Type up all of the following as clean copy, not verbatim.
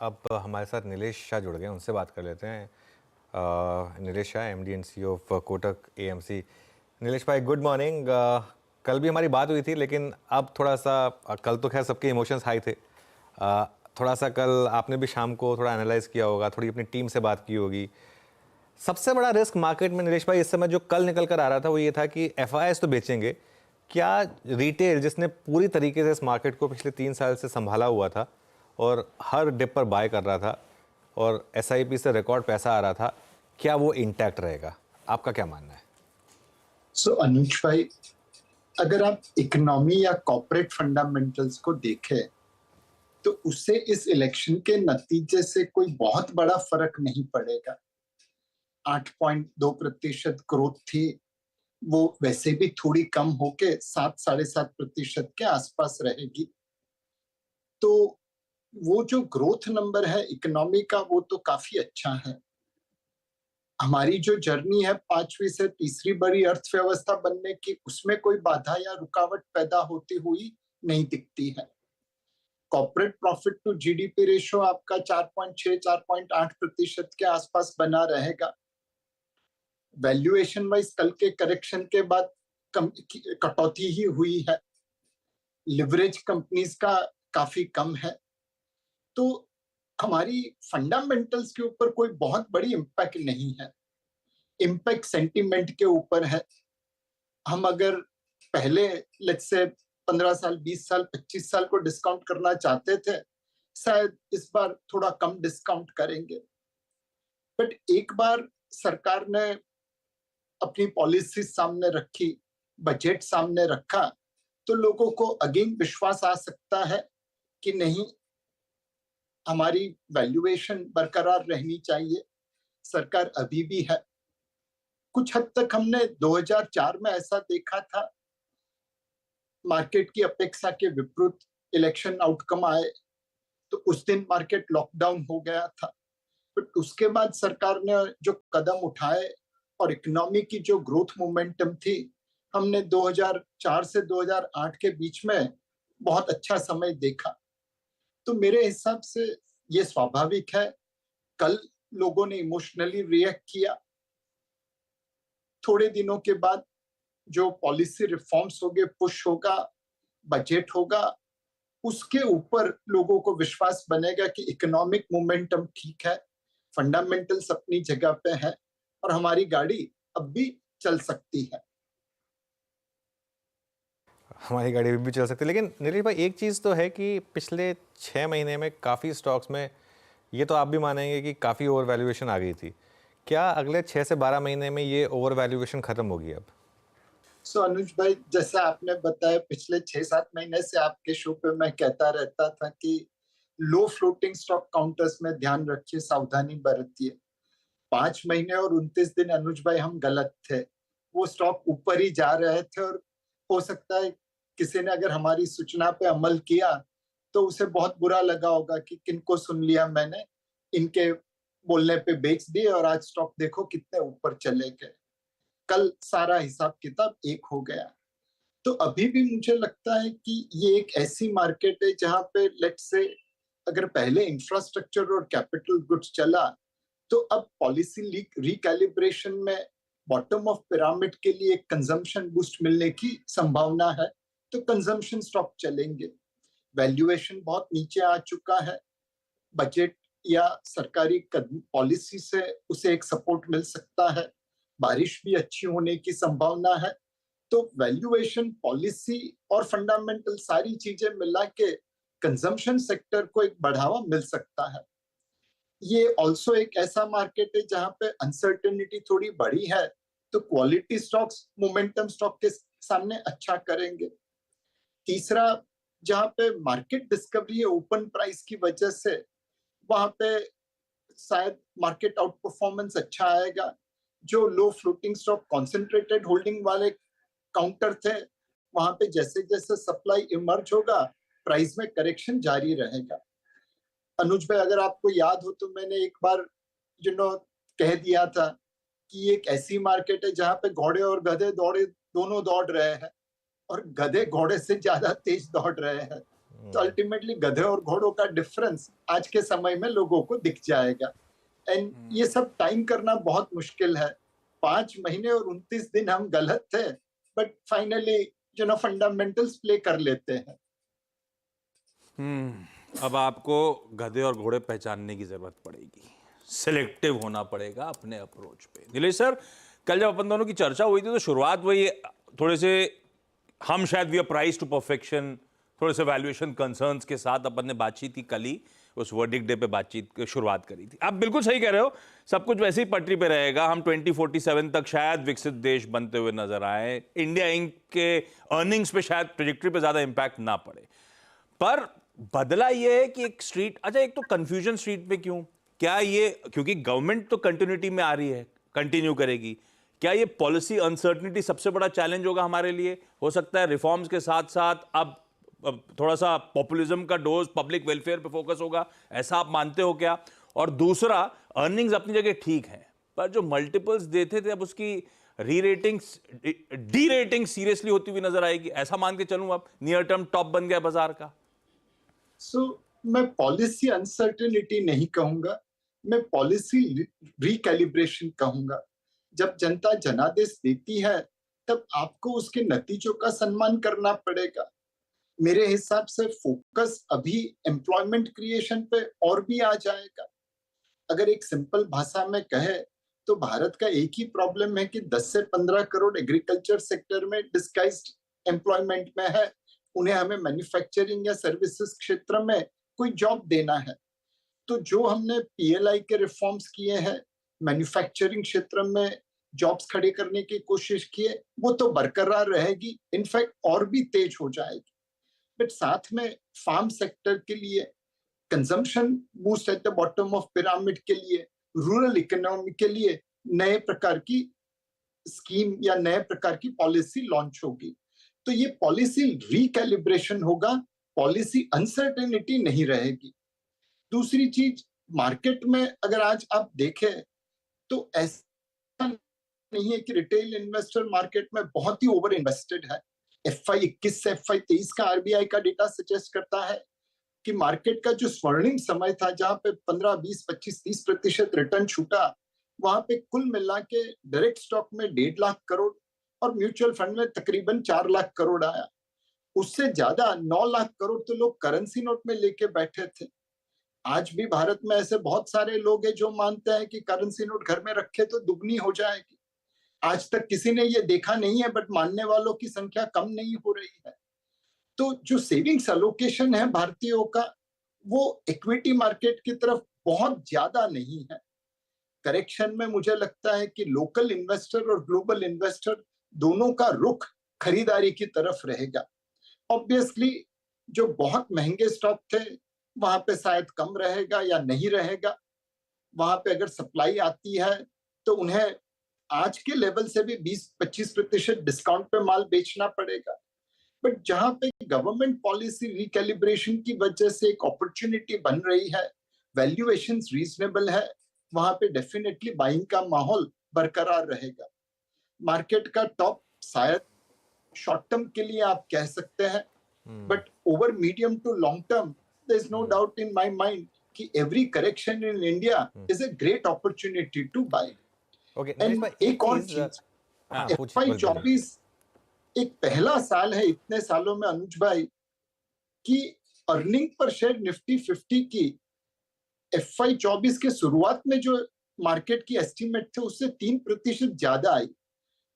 अब हमारे साथ नीलेश शाह जुड़ गए, उनसे बात कर लेते हैं। Nilesh Shah, MD and CEO of Kotak AMC. Nilesh भाई, गुड मॉर्निंग। कल भी हमारी बात हुई थी, लेकिन अब थोड़ा सा कल तो खैर सबके इमोशंस हाई थे। थोड़ा सा कल आपने भी शाम को थोड़ा एनालाइज किया होगा, थोड़ी अपनी टीम से बात की होगी। सबसे बड़ा रिस्क मार्केट में नीलेश भाई इस समय जो कल निकल कर आ रहा था वो ये था कि एफआईआईज तो बेचेंगे, क्या रिटेल जिसने पूरी तरीके से इस मार्केट को पिछले 3 साल से संभाला हुआ था और हर डिप पर बाय कर रहा था और एसआईपी से रिकॉर्ड पैसा आ रहा था, क्या वो इंटैक्ट रहेगा? आपका क्या मानना है? अनुज भाई, अगर आप इकोनॉमी या कॉर्पोरेट फंडामेंटल्स को देखें तो उससे इस इलेक्शन के नतीजे से कोई बहुत बड़ा फर्क नहीं पड़ेगा। 8.2% ग्रोथ थी, वो वैसे भी थोड़ी कम होके 7-7.5% के आसपास रहेगी। तो वो जो ग्रोथ नंबर है इकोनॉमी का, वो तो काफी अच्छा है। हमारी जो जर्नी है 5वीं से तीसरी बड़ी अर्थव्यवस्था बनने की, उसमें कोई बाधा या रुकावट पैदा होती हुई नहीं दिखती है। Corporate profit to GDP ratio आपका 4.6-4.8% के आसपास बना रहेगा। वैल्यूएशन वाइज कल के करेक्शन के बाद कटौती ही हुई है। लिवरेज कंपनीज का काफी कम है। तो हमारी फंडामेंटल्स के ऊपर कोई बहुत बड़ी इम्पैक्ट नहीं है। इम्पैक्ट सेंटीमेंट के ऊपर है। हम अगर पहले लेट्स से 15 साल, 20 साल, 25 साल को डिस्काउंट करना चाहते थे, शायद इस बार थोड़ा कम डिस्काउंट करेंगे। बट एक बार सरकार ने अपनी पॉलिसी सामने रखी, बजट सामने रखा, तो लोगों को अगेन विश्वास आ सकता है कि नहीं, हमारी वैल्यूएशन बरकरार रहनी चाहिए। सरकार अभी भी है। कुछ हद तक हमने 2004 में ऐसा देखा था, मार्केट की अपेक्षा के विपरीत इलेक्शन आउटकम आए तो उस दिन मार्केट लॉकडाउन हो गया था। बट उसके बाद सरकार ने जो कदम उठाए और इकोनॉमी की जो ग्रोथ मोमेंटम थी, हमने 2004 से 2008 के बीच में बहुत अच्छा समय देखा। तो मेरे हिसाब से ये स्वाभाविक है। कल लोगों ने इमोशनली रिएक्ट किया। थोड़े दिनों के बाद जो पॉलिसी रिफॉर्म्स होंगे, पुश होगा, बजट होगा, उसके ऊपर लोगों को विश्वास बनेगा कि इकोनॉमिक मोमेंटम ठीक है, फंडामेंटल्स अपनी जगह पे है और हमारी गाड़ी अब भी चल सकती है। हमारी गाड़ी भी चल सकती है, लेकिन नीलेश भाई एक चीज़ तो है कि पिछले 6 महीने में काफ़ी स्टॉक्स में, ये तो आप भी मानेंगे कि काफ़ी ओवर वैल्यूएशन आ गई थी। क्या अगले 6 से 12 महीने में ये ओवर वैल्यूएशन खत्म होगी अब? अनुज भाई, जैसा आपने बताया, पिछले 6-7 महीने से आपके शो पे मैं कहता रहता था कि लो फ्लोटिंग स्टॉक काउंटर्स में ध्यान रखिए, सावधानी बरतिए। 5 महीने और 29 दिन अनुज भाई हम गलत थे। वो स्टॉक ऊपर ही जा रहे थे और हो सकता है किसी ने अगर हमारी सूचना पे अमल किया तो उसे बहुत बुरा लगा होगा कि किनको सुन लिया मैंने, इनके बोलने पे बेच दिए और आज स्टॉक देखो कितने ऊपर चले गए। कल सारा हिसाब किताब एक हो गया। तो अभी भी मुझे लगता है कि ये एक ऐसी मार्केट है जहां पे लेट से अगर पहले इंफ्रास्ट्रक्चर और कैपिटल गुड्स चला, तो अब पॉलिसी रिकैलिब्रेशन में बॉटम ऑफ पिरामिड के लिए कंजम्पशन बूस्ट मिलने की संभावना है, तो कंजम्पशन स्टॉक चलेंगे। वैल्यूएशन बहुत नीचे आ चुका है। बजट या सरकारी पॉलिसी से उसे एक सपोर्ट मिल सकता है। बारिश भी अच्छी होने की संभावना है। तो वैल्यूएशन, पॉलिसी और फंडामेंटल सारी चीजें मिला के कंजम्पशन सेक्टर को एक बढ़ावा मिल सकता है। ये ऑल्सो एक ऐसा मार्केट है जहां पे अनसर्टेनिटी थोड़ी बड़ी है, तो क्वालिटी स्टॉक्स मोमेंटम स्टॉक के सामने अच्छा करेंगे। तीसरा, जहां पे मार्केट डिस्कवरी है ओपन प्राइस की वजह से, वहां पे शायद मार्केट आउट परफॉर्मेंस अच्छा आएगा। जो लो फ्लोटिंग स्टॉक कॉन्सेंट्रेटेड होल्डिंग वाले काउंटर थे, वहां पे जैसे जैसे सप्लाई इमर्ज होगा, प्राइस में करेक्शन जारी रहेगा। अनुज भाई, अगर आपको याद हो तो मैंने एक बार कह दिया था कि ये एक ऐसी मार्केट है जहां पे घोड़े और गधे दोनों दौड़ रहे हैं और गधे घोड़े से ज्यादा तेज दौड़ रहे हैं। तो अल्टीमेटली गधे और घोड़ों का डिफरेंस आज के समय में लोगों को दिख जाएगा। एंड ये सब टाइम करना बहुत मुश्किल है। 5 महीने और 29 दिन हम गलत थे, बट फाइनली फंडामेंटल्स प्ले कर लेते हैं। अब आपको गधे और घोड़े पहचानने की जरूरत पड़ेगी, सिलेक्टिव होना पड़ेगा अपने अप्रोच पे। नीलेश सर, कल जब अपन दोनों की चर्चा हुई थी तो शुरुआत वही थोड़े से हम शायद we are price to perfection, थोड़े से वैल्यूएशन कंसर्न्स के साथ अपन ने बातचीत की, कल ही उस वर्डिक्ट डे पे बातचीत शुरुआत करी थी। आप बिल्कुल सही कह रहे हो, सब कुछ वैसे ही पटरी पे रहेगा। हम 2047 तक शायद विकसित देश बनते हुए नजर आए। इंडिया इंक के अर्निंग्स पे शायद ट्रेजेक्टरी पे ज्यादा इंपैक्ट ना पड़े, पर बदला ये है कि एक स्ट्रीट, अच्छा एक तो कंफ्यूजन स्ट्रीट पे क्यों, क्या ये क्योंकि गवर्नमेंट तो कंटिन्यूटी में आ रही है, कंटिन्यू करेगी, क्या ये पॉलिसी अनसर्टनिटी सबसे बड़ा चैलेंज होगा हमारे लिए? हो सकता है रिफॉर्म्स के साथ साथ अब थोड़ा सा पॉपुलिज्म का डोज पब्लिक वेलफेयर पे फोकस होगा, ऐसा आप मानते हो क्या? और दूसरा, अर्निंग्स अपनी जगह ठीक है, पर जो मल्टीपल्स देते थे अब उसकी री रेटिंग डी रेटिंग सीरियसली होती हुई नजर आएगी, ऐसा मान के चलूं अब नियर टर्म टॉप बन गया बाजार का? मैं पॉलिसी अनसर्टेनिटी नहीं कहूंगा, मैं पॉलिसी रिकैलिब्रेशन कहूंगा। जब जनता जनादेश देती है तब आपको उसके नतीजों का सम्मान करना पड़ेगा। मेरे हिसाब से फोकस अभी एम्प्लॉयमेंट क्रिएशन पे और भी आ जाएगा। अगर एक सिंपल भाषा में कहे तो भारत का एक ही प्रॉब्लम है कि 10 से 15 करोड़ एग्रीकल्चर सेक्टर में डिस्गाइज्ड एम्प्लॉयमेंट में है। उन्हें हमें मैन्युफैक्चरिंग या सर्विसेज क्षेत्र में कोई जॉब देना है। तो जो हमने पीएलआई के रिफॉर्म्स किए हैं, मैन्युफैक्चरिंग क्षेत्र में जॉब्स खड़े करने की कोशिश की है, वो तो बरकरार रहेगी, इनफैक्ट और भी तेज हो जाएगी। बट साथ में फार्म सेक्टर के लिए, consumption boost at the bottom of pyramid के लिए, रूरल इकोनॉमी के लिए नए प्रकार की स्कीम या नए प्रकार की पॉलिसी लॉन्च होगी। तो ये पॉलिसी रिकैलिब्रेशन होगा, पॉलिसी अनसर्टेनिटी नहीं रहेगी। दूसरी चीज, मार्केट में अगर आज आप देखें तो ऐसा नहीं है कि रिटेल इन्वेस्टर मार्केट में बहुत ही ओवर इन्वेस्टेड है। FY 21 से FY 23 का आरबीआई का डेटा सजेस्ट करता है कि मार्केट का जो स्वर्णिम समय था, जहां पे 15, 20, 25, 30% रिटर्न छूटा, वहां पे कुल मिला के डायरेक्ट स्टॉक में 1.5 लाख करोड़ और म्यूचुअल फंड में तकरीबन 4 लाख करोड़ आया। उससे ज्यादा 9 लाख करोड़ तो लोग करेंसी नोट में लेके बैठे थे। आज भी भारत में ऐसे बहुत सारे लोग हैं जो मानते हैं कि करेंसी नोट घर में रखे तो दुगनी हो जाएगी। आज तक किसी ने ये देखा नहीं है, बट मानने वालों की संख्या कम नहीं हो रही है। तो जो सेविंग्स एलोकेशन है भारतीयों का, वो इक्विटी मार्केट की तरफ बहुत ज्यादा नहीं है। करेक्शन में मुझे लगता है कि लोकल इन्वेस्टर और ग्लोबल इन्वेस्टर दोनों का रुख खरीदारी की तरफ रहेगा। ऑब्वियसली जो बहुत महंगे स्टॉक थे वहां पे शायद कम रहेगा या नहीं रहेगा। वहां पे अगर सप्लाई आती है तो उन्हें आज के लेवल से भी 20-25% डिस्काउंट पे माल बेचना पड़ेगा। बट जहां पे गवर्नमेंट पॉलिसी रिकैलिब्रेशन की वजह से एक अपॉर्चुनिटी बन रही है, वैल्यूएशंस रीजनेबल है, वहां पे डेफिनेटली बाइंग का माहौल बरकरार रहेगा। मार्केट का टॉप शायद शॉर्ट टर्म के लिए आप कह सकते हैं, but over medium to long term there is no doubt in my mind कि every correction in India is a great opportunity to buy. एक और चीज, FY 24 एक पहला साल है इतने सालों में अनुज भाई कि अर्निंग पर शेयर निफ्टी 50 की FY 24 के शुरुआत में जो मार्केट की एस्टीमेट थे उससे 3% ज्यादा आई।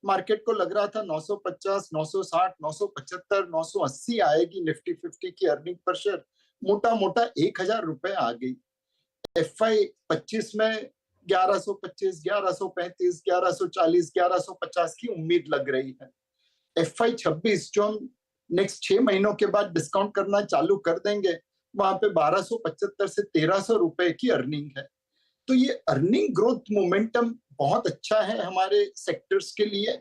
मार्केट को लग रहा था 950, 960, 975, 980 आएगी निफ्टी 50 की अर्निंग पर शेयर, मोटा मोटा 1000 रुपए आ गई। FY 25 में 1125, 1135, 1140, 1150 की उम्मीद लग रही है। FY 26 जो हम नेक्स्ट 6 महीनों के बाद डिस्काउंट करना चालू कर देंगे, वहां पे 1275 से 1300 रुपए की अर्निंग है। तो ये अर्निंग ग्रोथ मोमेंटम बहुत अच्छा है हमारे सेक्टर्स के लिए।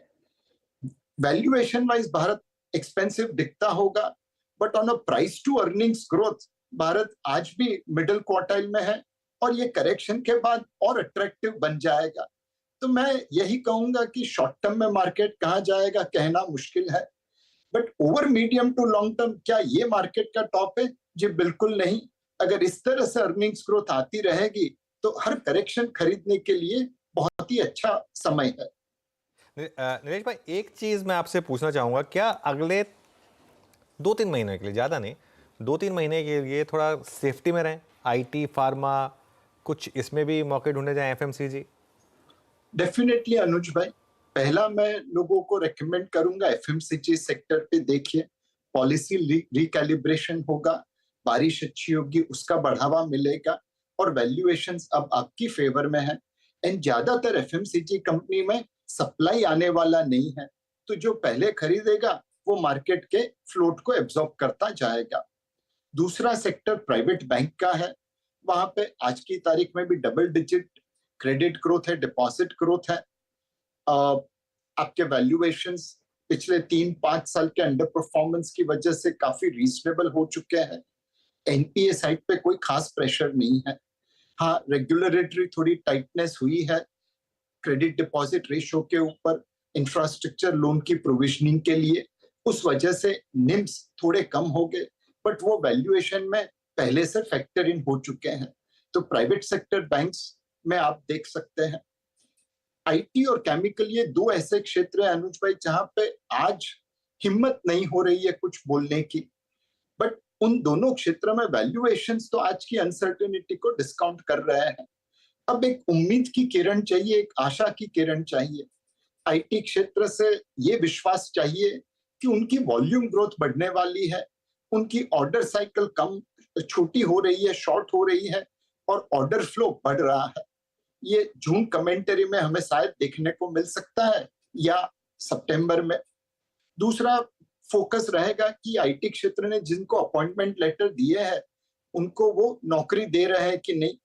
वैल्यूएशन वाइज भारत एक्सपेंसिव दिखता होगा, but on a price to earnings growth Bharat आज भी मिडिल क्वार्टाइल में है और ये करेक्शन के बाद और अट्रैक्टिव बन जाएगा। तो मैं यही कहूंगा कि शॉर्ट टर्म में मार्केट कहाँ जाएगा कहना मुश्किल है, but over medium to long term क्या ये मार्केट का टॉप है? जी बिल्कुल नहीं। अगर इस तरह से अर्निंग्स ग्रोथ आती रहेगी तो हर करेक्शन खरीदने के लिए बहुत ही अच्छा समय है। नीलेश भाई, एक चीज मैं आपसे पूछना चाहूंगा, क्या अगले 2-3 महीने के लिए, ज़्यादा नहीं, 2-3 महीने के लिए थोड़ा सेफ्टी में रहें, आईटी, फार्मा, कुछ इसमें भी मौके ढूंढे जाएं, एफएमसीजी? डेफिनेटली अनुज भाई, पहला मैं लोगों को रेकमेंड करूंगा एफएमसीजी सेक्टर पे देखिए। पॉलिसी रिकैलिब्रेशन होगा, बारिश अच्छी होगी, उसका बढ़ावा मिलेगा और वैल्यूएशंस अब आपकी फेवर में है। एंड ज्यादातर एफएमसीजी कंपनी में सप्लाई आने वाला नहीं है, तो जो पहले खरीदेगा वो मार्केट के फ्लोट को एब्जॉर्ब करता जाएगा। दूसरा सेक्टर प्राइवेट बैंक का है। वहां पे आज की तारीख में भी डबल डिजिट क्रेडिट ग्रोथ है, डिपॉजिट ग्रोथ है। आपके वैल्यूएशंस पिछले 3-5 साल के अंडर परफॉर्मेंस की वजह से काफी रीजनेबल हो चुके हैं। एनपीए साइड पे कोई खास प्रेशर नहीं है। हाँ, रेगुलेटरी थोड़ी टाइटनेस हुई है क्रेडिट डिपॉजिट रेशियो के ऊपर, इंफ्रास्ट्रक्चर लोन की प्रोविजनिंग के लिए, उस वजह से निम्स थोड़े कम हो गए, बट वो वैल्यूएशन में पहले से फैक्टर इन हो चुके हैं। तो प्राइवेट सेक्टर बैंक्स में आप देख सकते हैं। आईटी और केमिकल, ये दो ऐसे क्षेत्र हैं अनुज भाई जहां पे आज हिम्मत नहीं हो रही है कुछ बोलने की, बट उन दोनों क्षेत्रों में वैल्यूएशंस तो आज की अनसर्टेनिटी को डिस्काउंट कर रहे हैं। अब एक उम्मीद की किरण चाहिए, एक आशा की किरण चाहिए। आईटी क्षेत्र से ये विश्वास चाहिए कि उनकी वॉल्यूम ग्रोथ बढ़ने वाली है, उनकी ऑर्डर साइकिल कम छोटी हो रही है, शॉर्ट हो रही है और ऑर्डर फ्लो बढ़ रहा है। ये जून कमेंटरी में हमें शायद देखने को मिल सकता है या सितंबर में। दूसरा फोकस रहेगा कि आईटी क्षेत्र ने जिनको अपॉइंटमेंट लेटर दिए हैं उनको वो नौकरी दे रहे हैं कि नहीं,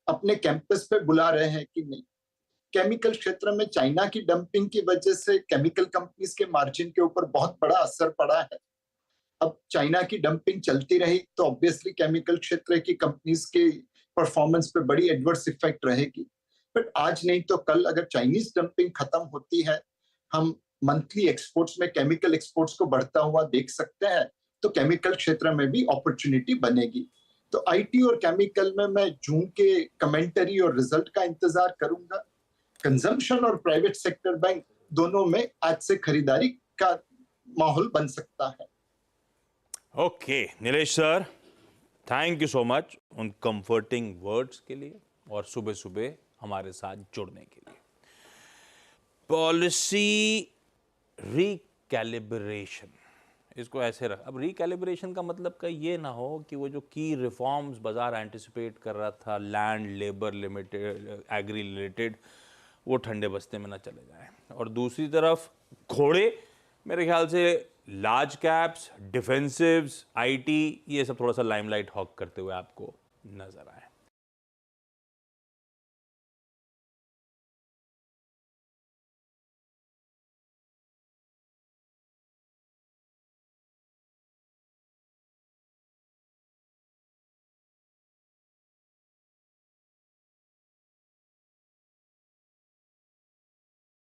अपने कैंपस पे बुला रहे हैं कि नहीं। केमिकल क्षेत्र में चाइना की डंपिंग की वजह से केमिकल कंपनीज के मार्जिन के ऊपर बहुत बड़ा असर पड़ा है। अब चाइना की डंपिंग चलती रही तो ऑब्वियसली केमिकल क्षेत्र की कंपनीज के परफॉर्मेंस पे बड़ी एडवर्स इफेक्ट रहेगी। बट आज नहीं तो कल अगर चाइनीज डंपिंग खत्म होती है, हम मंथली एक्सपोर्ट्स में केमिकल एक्सपोर्ट्स को बढ़ता हुआ देख सकते हैं, तो केमिकल क्षेत्र में भी अपॉर्चुनिटी बनेगी। तो आईटी और केमिकल में मैं जून के कमेंटरी और रिजल्ट का इंतजार करूंगा। कंजम्पशन और प्राइवेट सेक्टर बैंक दोनों में आज से खरीदारी का माहौल बन सकता है। Okay Nilesh sir, thank you so much उन कंफर्टिंग वर्ड्स के लिए और सुबह सुबह हमारे साथ जुड़ने के लिए। पॉलिसी रिकैलिब्रेशन, इसको ऐसे रख। अब रिकैलिब्रेशन का मतलब का ये ना हो कि वो जो की रिफॉर्म्स बाजार एंटिसिपेट कर रहा था, land, labour limited, agri related, वो ठंडे बस्ते में ना चले जाए। और दूसरी तरफ घोड़े, मेरे ख्याल से लार्ज कैप्स, डिफेंसिव्स, आईटी, ये सब थोड़ा सा लाइमलाइट हॉक करते हुए आपको नजर आए।